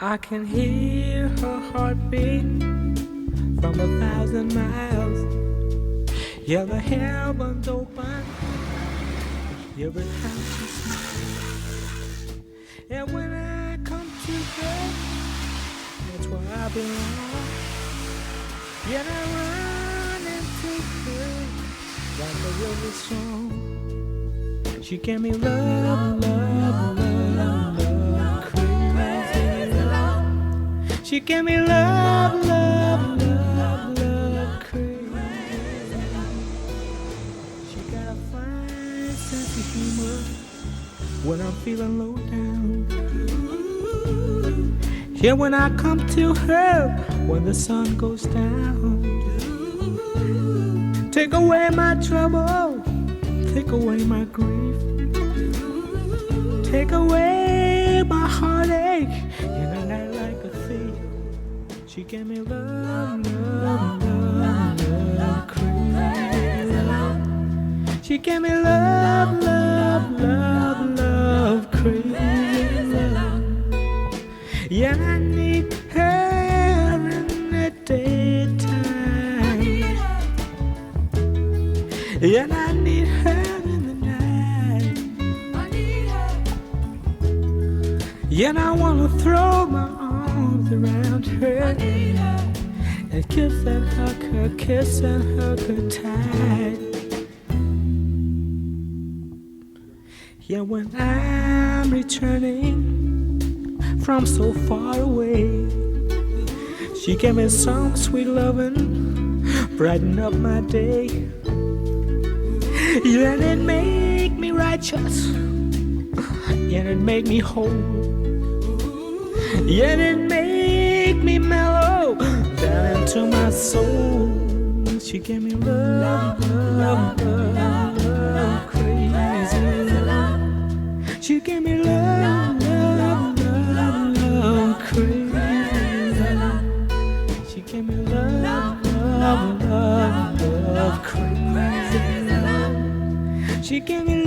I can hear her heartbeat from 1,000 miles. Yeah, the heavens open every time she smiles. And when I come to her, that's where I belong. Yeah, I run into her like a river song. She gave me love, love, love, love, crazy love. She gave me love, love, love, love, crazy love. She got a fine sense of humor when I'm feeling low down. Yeah, when I come to her, when the sun goes down. Take away my trouble, take away my grief, take away my heartache in a night like a thief. She gave me love, love, love, love, crazy love. She gave me love, love, love, love, crazy love. Yeah, I need her in the daytime. Yeah, I need her in the night. I need her. Yeah, I wanna throw my arms around her. I need her. And kiss and hug her tight. Yeah, when I'm returning from so far away, she gave me some sweet loving, brighten up my day. Yeah, and it make me righteous, yeah, it make me whole, yeah, it make me mellow down into my soul. She gave me love, love, love, love, crazy love. She gave me love, love, love, love, crazy love. She gave me love, love, love, love, crazy love. She gave me